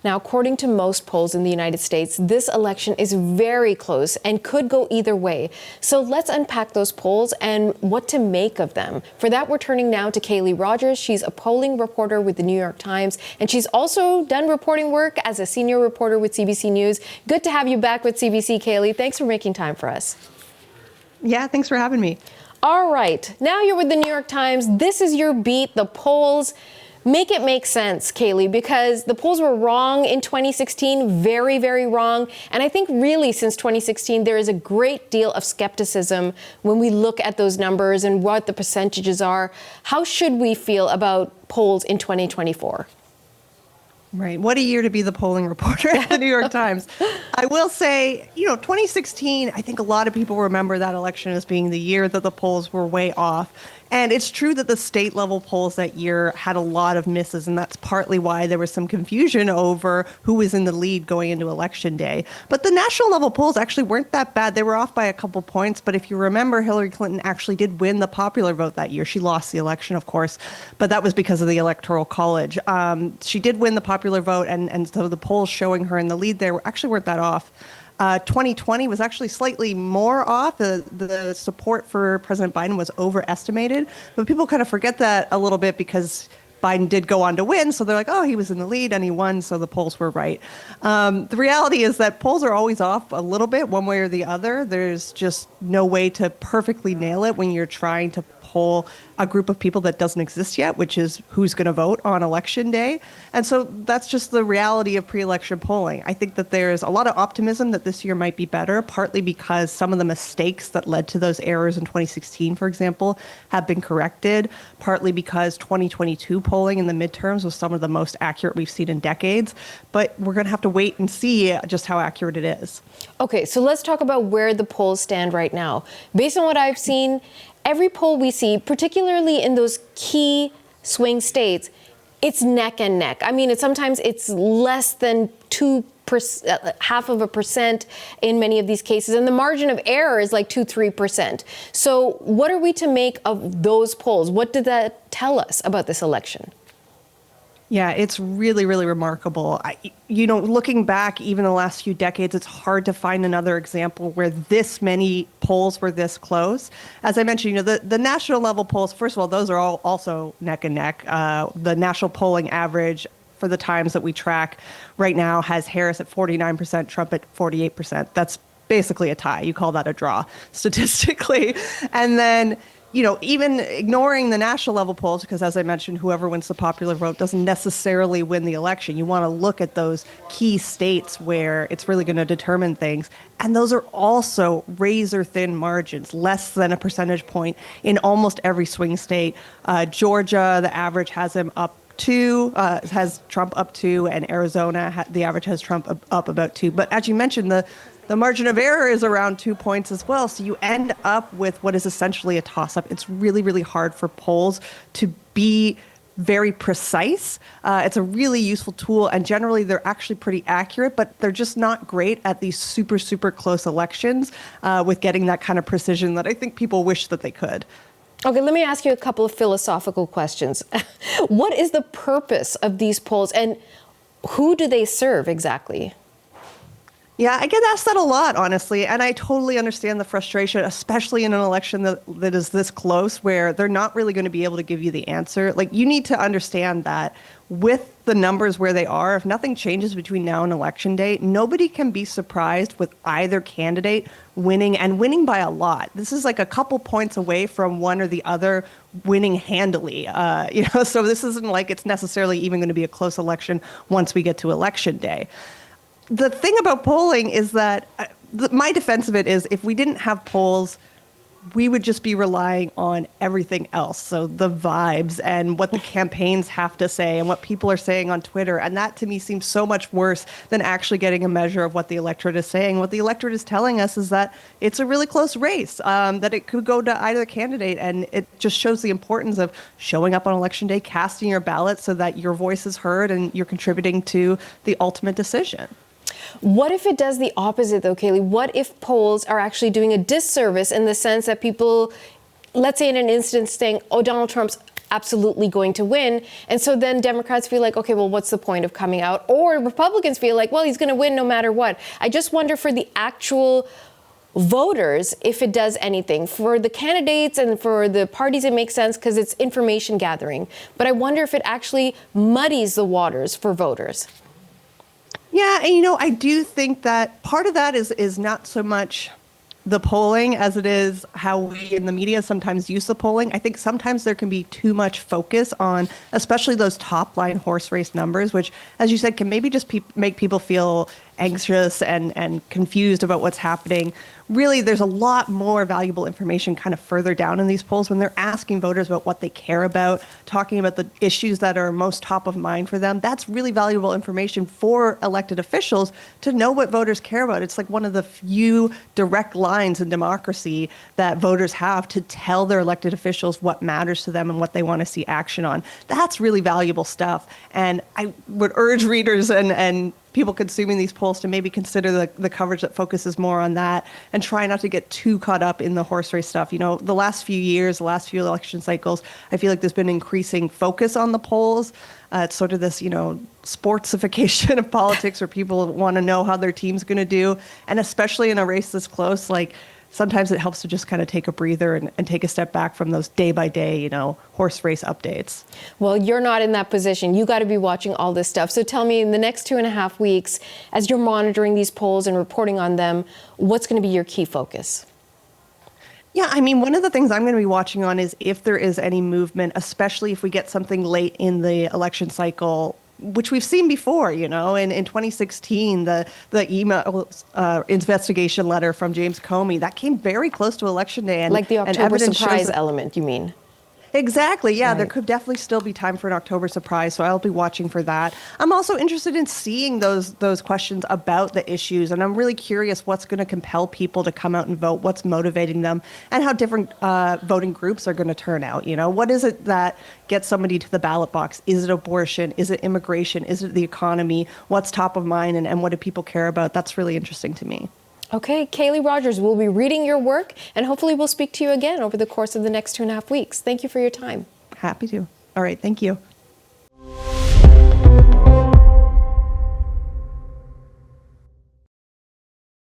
Now, according to most polls in the United States, this election is very close and could go either way. So let's unpack those polls and what to make of them. For that, we're turning now to Kaleigh Rogers. She's a polling reporter with the New York Times, and she's also done reporting work as a senior reporter with CBC News. Good to have you back with CBC, Kaleigh. Thanks for making time for us. Yeah, thanks for having me. All right. Now you're with the New York Times. This is your beat, the polls. Make it make sense, Kaleigh, because the polls were wrong in 2016, very, very wrong. And I think really since 2016, there is a great deal of skepticism when we look at those numbers and what the percentages are. How should we feel about polls in 2024? Right. What a year to be the polling reporter at the New York Times. I will say, 2016, I think a lot of people remember that election as being the year that the polls were way off. And it's true that the state level polls that year had a lot of misses, and that's partly why there was some confusion over who was in the lead going into Election Day. But the national level polls actually weren't that bad. They were off by a couple points, but if you remember, Hillary Clinton actually did win the popular vote that year. She lost the election, of course, but that was because of the Electoral College. She did win the popular vote, and so the polls showing her in the lead there actually weren't that off. 2020 was actually slightly more off. The support for President Biden was overestimated, but people kind of forget that a little bit because Biden did go on to win. So they're like, oh, he was in the lead and he won, so the polls were right. The reality is that polls are always off a little bit, one way or the other. There's just no way to perfectly nail it when you're trying to poll a group of people that doesn't exist yet, which is who's going to vote on Election Day. And so that's just the reality of pre-election polling. I think that there's a lot of optimism that this year might be better, partly because some of the mistakes that led to those errors in 2016, for example, have been corrected, partly because 2022 polling in the midterms was some of the most accurate we've seen in decades. But we're going to have to wait and see just how accurate it is. Okay, so let's talk about where the polls stand right now. Based on what I've seen, every poll we see, particularly in those key swing states, it's neck and neck. I mean, sometimes it's less than 0.5% in many of these cases, and the margin of error is like 2-3%. So what are we to make of those polls? What did that tell us about this election? Yeah, it's really, really remarkable. Looking back even the last few decades, it's hard to find another example where this many polls were this close. As I mentioned, the national level polls, first of all, those are all also neck and neck. The national polling average for the times that we track right now has Harris at 49%, Trump at 48%. That's basically a tie. You call that a draw statistically. And then even ignoring the national level polls, because as I mentioned, whoever wins the popular vote doesn't necessarily win the election. You want to look at those key states where it's really going to determine things. And those are also razor thin margins, less than a percentage point in almost every swing state. Georgia, the average has him up 2, has Trump up 2, and Arizona, the average has Trump up about 2. But as you mentioned, the margin of error is around 2 points as well. So you end up with what is essentially a toss-up. It's really, really hard for polls to be very precise. It's a really useful tool, and generally they're actually pretty accurate, but they're just not great at these super, super close elections with getting that kind of precision that I think people wish that they could. Okay, let me ask you a couple of philosophical questions. What is the purpose of these polls, and who do they serve exactly? Yeah, I get asked that a lot, honestly, and I totally understand the frustration, especially in an election that is this close, where they're not really going to be able to give you the answer. Like, you need to understand that with the numbers where they are, if nothing changes between now and Election Day, nobody can be surprised with either candidate winning, and winning by a lot. This is like a couple points away from one or the other winning handily. So this isn't like it's necessarily even going to be a close election once we get to Election Day. The thing about polling is that my defense of it is if we didn't have polls, we would just be relying on everything else. So the vibes and what the campaigns have to say and what people are saying on Twitter. And that to me seems so much worse than actually getting a measure of what the electorate is saying. What the electorate is telling us is that it's a really close race, that it could go to either candidate. And it just shows the importance of showing up on Election Day, casting your ballot so that your voice is heard and you're contributing to the ultimate decision. What if it does the opposite, though, Kaleigh? What if polls are actually doing a disservice in the sense that people, let's say in an instance saying, oh, Donald Trump's absolutely going to win. And so then Democrats feel like, okay, well, what's the point of coming out? Or Republicans feel like, well, he's going to win no matter what. I just wonder for the actual voters if it does anything. For the candidates and for the parties, it makes sense because it's information gathering. But I wonder if it actually muddies the waters for voters. Yeah, and I do think that part of that is not so much the polling as it is how we in the media sometimes use the polling. I think sometimes there can be too much focus on especially those top line horse race numbers, which, as you said, can maybe just make people feel anxious and confused about what's happening. Really, there's a lot more valuable information kind of further down in these polls when they're asking voters about what they care about, talking about the issues that are most top of mind for them. That's really valuable information for elected officials to know what voters care about. It's like one of the few direct lines in democracy that voters have to tell their elected officials what matters to them and what they want to see action on. That's really valuable stuff. And I would urge readers and people consuming these polls to maybe consider the coverage that focuses more on that and try not to get too caught up in the horse race stuff. The last few years, the last few election cycles, I feel like there's been increasing focus on the polls. It's sort of this, sportsification of politics where people want to know how their team's going to do. And especially in a race this close, like sometimes it helps to just kind of take a breather and take a step back from those day by day, horse race updates. Well, you're not in that position. You got to be watching all this stuff. So tell me, in the next 2.5 weeks, as you're monitoring these polls and reporting on them, what's going to be your key focus? Yeah, one of the things I'm going to be watching on is if there is any movement, especially if we get something late in the election cycle, which we've seen before, in 2016, the email investigation letter from James Comey, that came very close to Election Day. Like the October surprise element, you mean? Exactly. Yeah, right. There could definitely still be time for an October surprise, so I'll be watching for that. I'm also interested in seeing those questions about the issues, and I'm really curious what's going to compel people to come out and vote, what's motivating them, and how different voting groups are going to turn out. What is it that gets somebody to the ballot box? Is it abortion? Is it immigration? Is it the economy? What's top of mind, and what do people care about? That's really interesting to me. Okay, Kaleigh Rogers, we'll be reading your work, and hopefully we'll speak to you again over the course of the next 2.5 weeks. Thank you for your time. Happy to. All right, thank you.